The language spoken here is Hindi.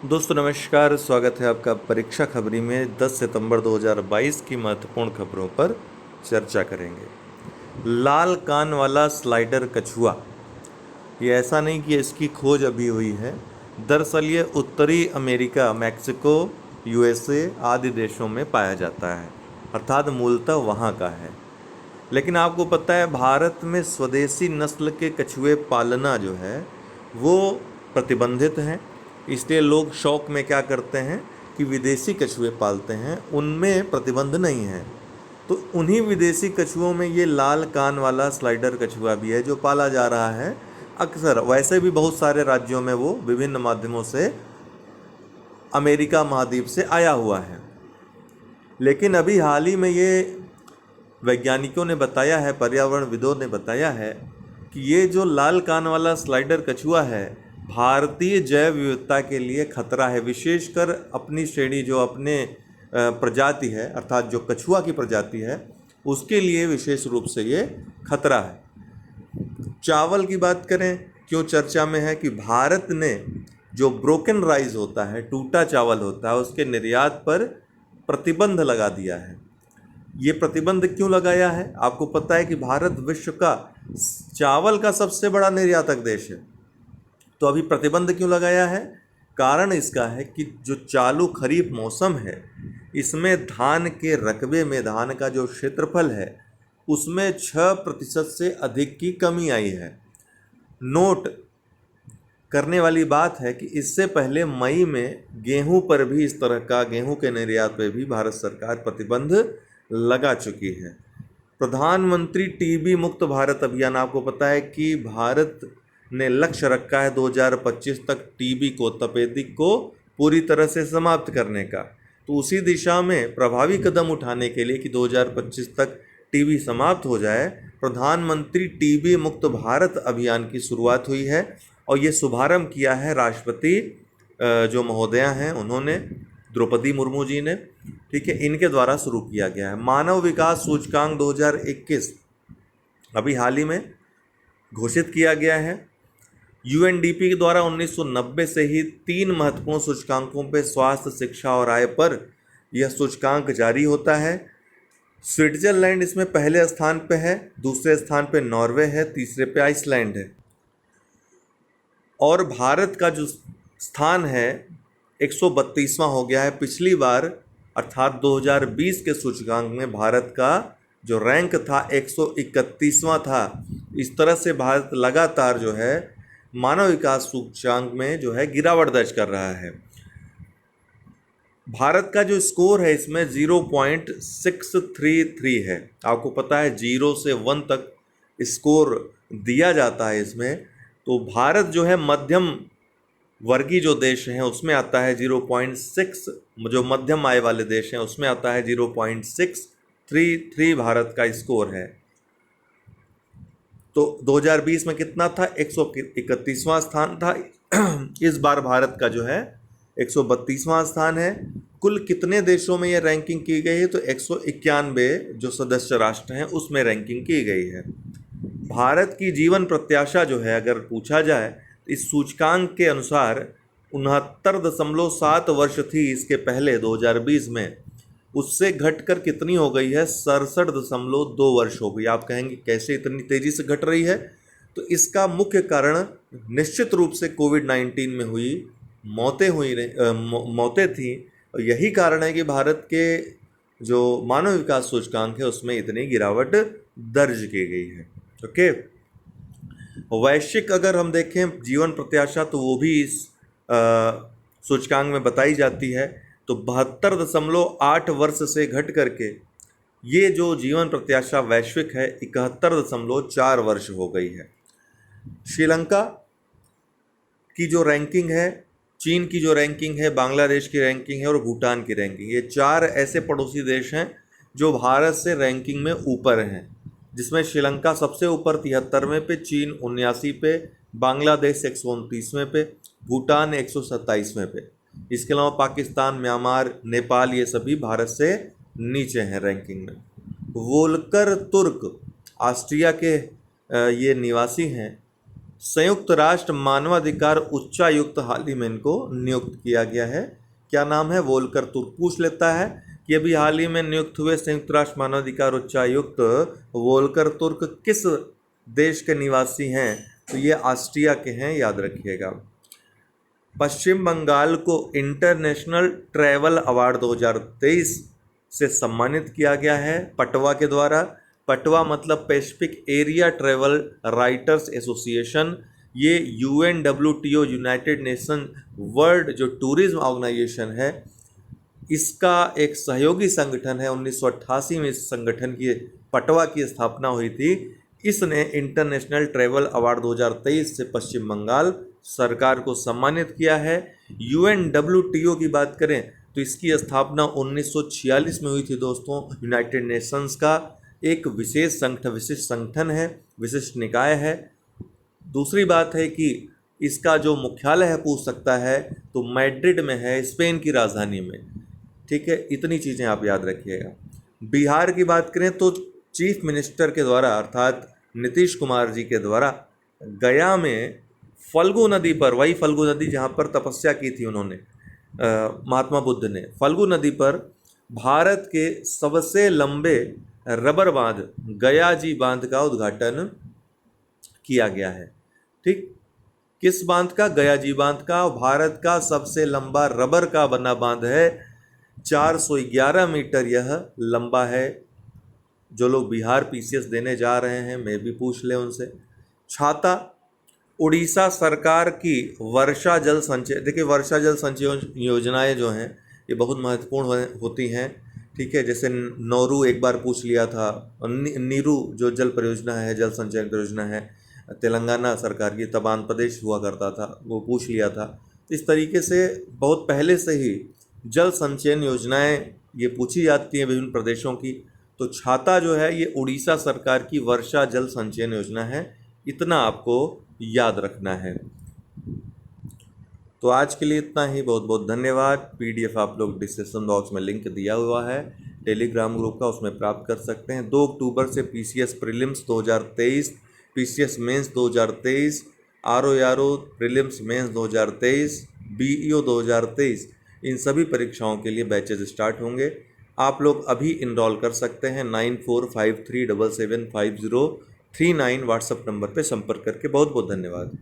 दोस्तों नमस्कार, स्वागत है आपका परीक्षा खबरी में। 10 सितंबर 2022 की महत्वपूर्ण खबरों पर चर्चा करेंगे। लाल कान वाला स्लाइडर कछुआ, ये ऐसा नहीं कि इसकी खोज अभी हुई है। दरअसल ये उत्तरी अमेरिका, मैक्सिको, यूएसए आदि देशों में पाया जाता है, अर्थात मूलतः वहाँ का है। लेकिन आपको पता है, भारत में स्वदेशी नस्ल के कछुए पालना जो है वो प्रतिबंधित हैं। इसलिए लोग शौक में क्या करते हैं कि विदेशी कछुए पालते हैं, उनमें प्रतिबंध नहीं है। तो उन्हीं विदेशी कछुओं में ये लाल कान वाला स्लाइडर कछुआ भी है जो पाला जा रहा है। अक्सर वैसे भी बहुत सारे राज्यों में वो विभिन्न माध्यमों से अमेरिका महाद्वीप से आया हुआ है। लेकिन अभी हाल ही में ये वैज्ञानिकों ने बताया है, पर्यावरणविदों ने बताया है कि ये जो लाल कान वाला स्लाइडर कछुआ है भारतीय जैव विविधता के लिए खतरा है। विशेषकर अपनी श्रेणी जो अपने प्रजाति है, अर्थात जो कछुआ की प्रजाति है, उसके लिए विशेष रूप से ये खतरा है। चावल की बात करें, क्यों चर्चा में है कि भारत ने जो ब्रोकन राइस होता है, टूटा चावल होता है, उसके निर्यात पर प्रतिबंध लगा दिया है। ये प्रतिबंध क्यों लगाया है? आपको पता है कि भारत विश्व का चावल का सबसे बड़ा निर्यातक देश है। तो अभी प्रतिबंध क्यों लगाया है? कारण इसका है कि जो चालू खरीफ मौसम है, इसमें धान के रकबे में, धान का जो क्षेत्रफल है उसमें 6% से अधिक की कमी आई है। नोट करने वाली बात है कि इससे पहले मई में गेहूं पर भी, इस तरह का गेहूं के निर्यात पर भी भारत सरकार प्रतिबंध लगा चुकी है। प्रधानमंत्री टीबी मुक्त भारत अभियान, आपको पता है कि भारत ने लक्ष्य रखा है 2025 तक टीबी को, तपेदिक को पूरी तरह से समाप्त करने का। तो उसी दिशा में प्रभावी कदम उठाने के लिए कि 2025 तक टीबी समाप्त हो जाए, प्रधानमंत्री टीबी मुक्त भारत अभियान की शुरुआत हुई है। और ये शुभारंभ किया है राष्ट्रपति जो महोदया हैं उन्होंने, द्रौपदी मुर्मू जी ने, ठीक है, इनके द्वारा शुरू किया गया है। मानव विकास सूचकांक 2021 अभी हाल ही में घोषित किया गया है। यूएनडीपी के द्वारा 1990 से ही 3 महत्वपूर्ण सूचकांकों पर, स्वास्थ्य, शिक्षा और आय पर यह सूचकांक जारी होता है। स्विट्जरलैंड इसमें पहले स्थान पे है, दूसरे स्थान पे नॉर्वे है, तीसरे पे आइसलैंड है। और भारत का जो स्थान है 132वां हो गया है। पिछली बार अर्थात 2020 के सूचकांक में भारत का जो रैंक था 131वां था। इस तरह से भारत लगातार जो है मानव विकास सूचकांक में जो है गिरावट दर्ज कर रहा है। भारत का जो स्कोर है इसमें 0.633 है। आपको पता है 0 से 1 तक स्कोर दिया जाता है इसमें। तो भारत जो है मध्यम वर्गीय जो देश हैं उसमें आता है 0.6, जो मध्यम आय वाले देश हैं उसमें आता है 0.633 भारत का स्कोर है। तो 2020 में कितना था? 131वां स्थान था। इस बार भारत का जो है 132वां स्थान है। कुल कितने देशों में यह रैंकिंग की गई है? तो 191 जो सदस्य राष्ट्र हैं उसमें रैंकिंग की गई है। भारत की जीवन प्रत्याशा जो है, अगर पूछा जाए, इस सूचकांक के अनुसार 69.7 वर्ष थी इसके पहले 2020 में, उससे घटकर कितनी हो गई है? 67.2 वर्ष हो गई। आप कहेंगे कैसे इतनी तेजी से घट रही है? तो इसका मुख्य कारण निश्चित रूप से कोविड-19 में हुई मौतें थी। और यही कारण है कि भारत के जो मानव विकास सूचकांक है उसमें इतनी गिरावट दर्ज की गई है। ओके, वैश्विक अगर हम देखें जीवन प्रत्याशा, तो वो भी इस सूचकांक में बताई जाती है। तो 72.8 वर्ष से घट करके ये जो जीवन प्रत्याशा वैश्विक है 71.4 वर्ष हो गई है। श्रीलंका की जो रैंकिंग है, चीन की जो रैंकिंग है, बांग्लादेश की रैंकिंग है और भूटान की रैंकिंग, ये 4 ऐसे पड़ोसी देश हैं जो भारत से रैंकिंग में ऊपर हैं, जिसमें श्रीलंका सबसे ऊपर 73वें पे, चीन 79 पे, बांग्लादेश 129वें पे, भूटान 127वें पे। इसके अलावा पाकिस्तान, म्यांमार, नेपाल, ये सभी भारत से नीचे हैं रैंकिंग में। वोल्कर तुर्क ऑस्ट्रिया के ये निवासी हैं। संयुक्त राष्ट्र मानवाधिकार उच्चायुक्त हाल ही में इनको नियुक्त किया गया है। क्या नाम है? वोल्कर तुर्क। पूछ लेता है कि अभी हाल ही में नियुक्त हुए संयुक्त राष्ट्र मानवाधिकार उच्चायुक्त वोल्कर तुर्क किस देश के निवासी हैं? तो ये ऑस्ट्रिया के हैं, याद रखिएगा। पश्चिम बंगाल को इंटरनेशनल ट्रैवल अवार्ड 2023 से सम्मानित किया गया है पटवा के द्वारा। पटवा मतलब Pacific area travel writers association. ये UNWTO यूनाइटेड नेशन वर्ल्ड जो टूरिज्म ऑर्गेनाइजेशन है, इसका एक सहयोगी संगठन है। 1988 में इस संगठन की पटवा की स्थापना हुई थी। इसने इंटरनेशनल ट्रैवल अवार्ड 2023 से पश्चिम बंगाल सरकार को सम्मानित किया है। UNWTO की बात करें तो इसकी स्थापना 1946 में हुई थी दोस्तों। यूनाइटेड नेशंस का एक विशेष संगठन है, विशिष्ट निकाय है। दूसरी बात है कि इसका जो मुख्यालय है, पूछ सकता है, तो मैड्रिड में है, स्पेन की राजधानी में। ठीक है, इतनी चीज़ें आप याद रखिएगा। बिहार की बात करें तो चीफ मिनिस्टर के द्वारा अर्थात नीतीश कुमार जी के द्वारा गया में फल्गु नदी पर, वही फल्गु नदी जहाँ पर तपस्या की थी उन्होंने, महात्मा बुद्ध ने, फल्गु नदी पर भारत के सबसे लंबे रबर बांध गया जी बांध का उद्घाटन किया गया है। ठीक, किस बांध का? गया जी बांध का। भारत का सबसे लंबा रबर का बना बांध है, 411 मीटर यह लंबा है। जो लोग बिहार PCS देने जा रहे हैं, मैं भी पूछ लें उनसे। छाता, उड़ीसा सरकार की वर्षा जल संचय, देखिए वर्षा जल संचय योजनाएं जो हैं ये बहुत महत्वपूर्ण होती हैं। ठीक है, जैसे नौरू एक बार पूछ लिया था, नीरू जो जल परियोजना है, जल संचयन परियोजना है, तेलंगाना सरकार की, तब आंध्र प्रदेश हुआ करता था, वो पूछ लिया था। तो इस तरीके से बहुत पहले से ही जल संचयन योजनाएं ये पूछी जाती हैं विभिन्न प्रदेशों की। तो छाता जो है ये उड़ीसा सरकार की वर्षा जल संचयन योजना है, इतना आपको याद रखना है। तो आज के लिए इतना ही, बहुत बहुत धन्यवाद। PDF आप लोग डिस्क्रिप्शन बॉक्स में लिंक दिया हुआ है टेलीग्राम ग्रुप का, उसमें प्राप्त कर सकते हैं। 2 अक्टूबर से PCS prelims 2023, PCS mains 2023, RO prelims mains 2023, BEO 2023, इन सभी परीक्षाओं के लिए बैचेज स्टार्ट होंगे। आप लोग अभी इनरोल कर सकते हैं 9453775039 व्हाट्सएप नंबर पर संपर्क करके। बहुत बहुत धन्यवाद।